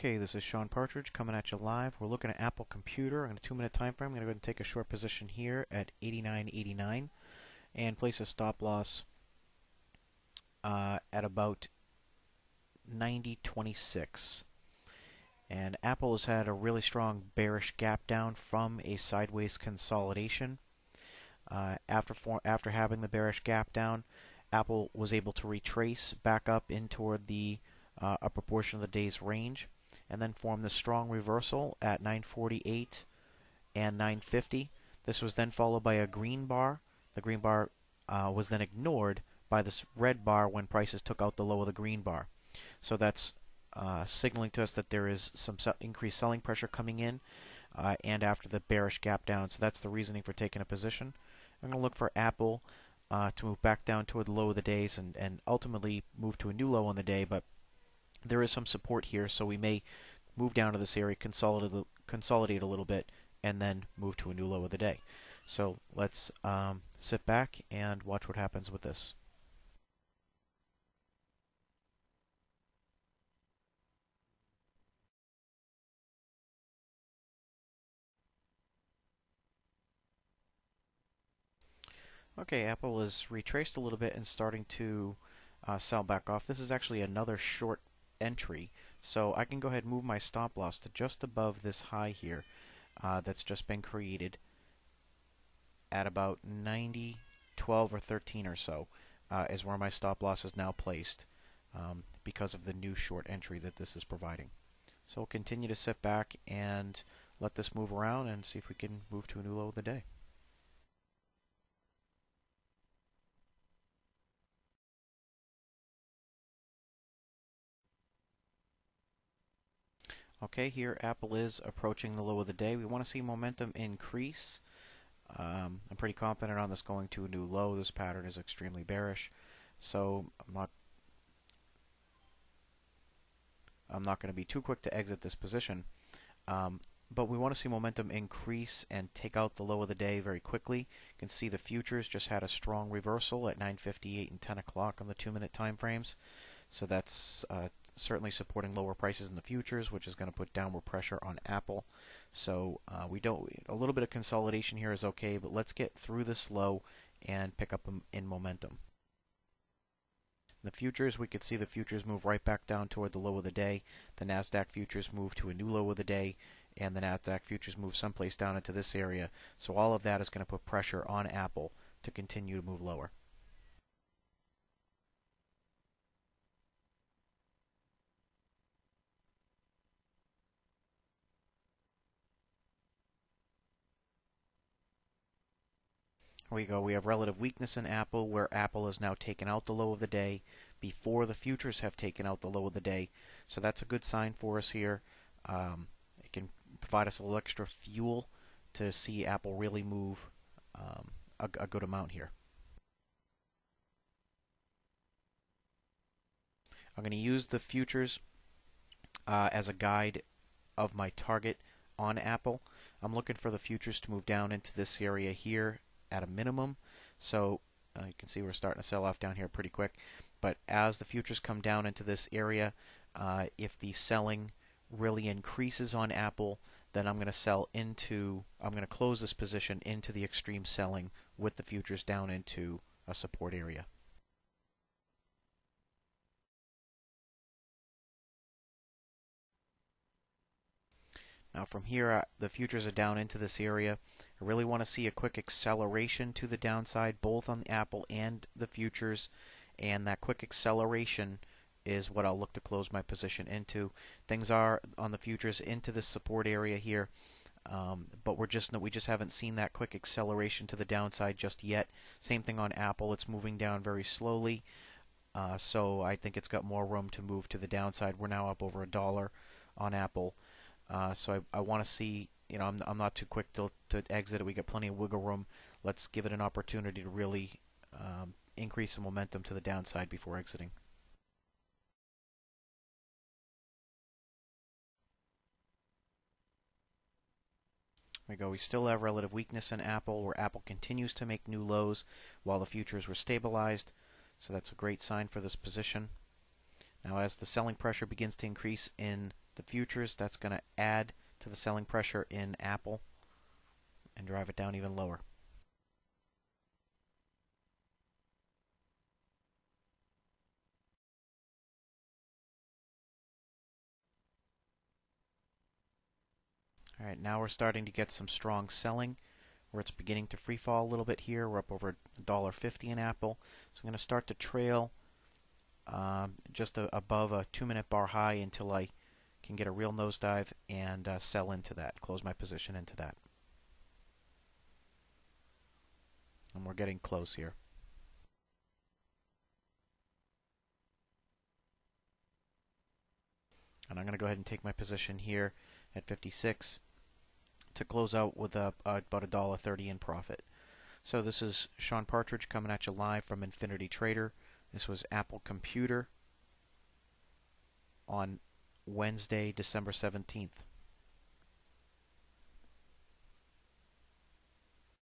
Okay, this is Sean Partridge coming at you live. We're looking at Apple Computer on a 2-minute time frame. I'm going to go ahead and take a short position here at 89.89 and place a stop loss at about 90.26. And Apple has had a really strong bearish gap down from a sideways consolidation. After having the bearish gap down, Apple was able to retrace back up in toward the upper portion of the day's range, and then form this strong reversal at 948 and 950. This was then followed by a green bar. The green bar was then ignored by this red bar when prices took out the low of the green bar. So that's signaling to us that there is some increased selling pressure coming in, and after the bearish gap down. So that's the reasoning for taking a position. I'm going to look for Apple to move back down toward the low of the days and ultimately move to a new low on the day, but there is some support here, so we may move down to this area, consolidate a little bit, and then move to a new low of the day. So let's sit back and watch what happens with this. Okay, Apple is retraced a little bit and starting to sell back off. This is actually another short entry, so I can go ahead and move my stop loss to just above this high here that's just been created at about 90, 12 or 13 or so is where my stop loss is now placed because of the new short entry that this is providing. So we'll continue to sit back and let this move around and see if we can move to a new low of the day. Okay, here Apple is approaching the low of the day. We want to see momentum increase. I'm pretty confident on this going to a new low. This pattern is extremely bearish, so I'm not going to be too quick to exit this position. But we want to see momentum increase and take out the low of the day very quickly. You can see the futures just had a strong reversal at 9:58 and 10 o'clock on the 2-minute time frames. So that's certainly supporting lower prices in the futures, which is going to put downward pressure on Apple. So a little bit of consolidation here is okay, but let's get through this low and pick up in momentum. The futures, we could see the futures move right back down toward the low of the day. The NASDAQ futures move to a new low of the day, and the NASDAQ futures move someplace down into this area. So all of that is going to put pressure on Apple to continue to move lower. Here we go. We have relative weakness in Apple, where Apple has now taken out the low of the day before the futures have taken out the low of the day. So that's a good sign for us here. It can provide us a little extra fuel to see Apple really move a good amount here. I'm going to use the futures as a guide of my target on Apple. I'm looking for the futures to move down into this area here at a minimum. So you can see we're starting to sell off down here pretty quick. But as the futures come down into this area, if the selling really increases on Apple, then I'm going to close this position into the extreme selling with the futures down into a support area. Now from here, the futures are down into this area. I really want to see a quick acceleration to the downside, both on the Apple and the futures, and that quick acceleration is what I'll look to close my position into. Things are on the futures into this support area here, but we just haven't seen that quick acceleration to the downside just yet. Same thing on Apple; it's moving down very slowly, so I think it's got more room to move to the downside. We're now up over $1 on Apple. So I want to see, I'm not too quick to exit it. We got plenty of wiggle room. Let's give it an opportunity to really increase the momentum to the downside before exiting. There we go. We still have relative weakness in Apple, where Apple continues to make new lows while the futures were stabilized. So that's a great sign for this position. Now, as the selling pressure begins to increase in the futures, that's going to add to the selling pressure in Apple and drive it down even lower. All right, now we're starting to get some strong selling where it's beginning to free fall a little bit here. We're up over $1.50 in Apple. So I'm going to start to trail just above a 2-minute bar high until I can get a real nosedive and sell into that, close my position into that. And we're getting close here. And I'm going to go ahead and take my position here at 56 to close out with about $1.30 in profit. So this is Sean Partridge coming at you live from Infinity Trader. This was Apple Computer on Wednesday, December 17th.